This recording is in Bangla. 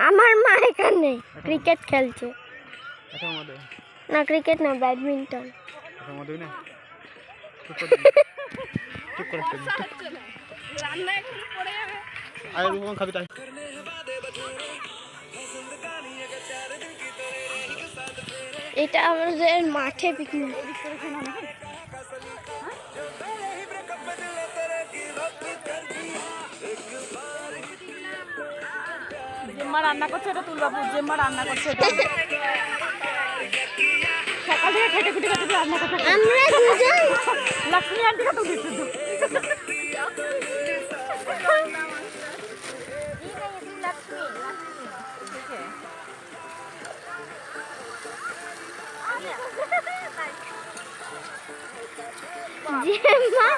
আমার মা এখানে ক্রিকেট খেলছে। না ক্রিকেট না, ব্যাডমিন্টন। এটা আমাদের মাঠে পিকনিক। জেম্মা রান্না করছে, এটা তুলবাবু জেম্মা রান্না করছে। সকাল থেকে খেটে খুটে খেটে রান্না করছে। আমরা দুজন লক্ষ্মী আন্টিকে তুলছি। জেম্মা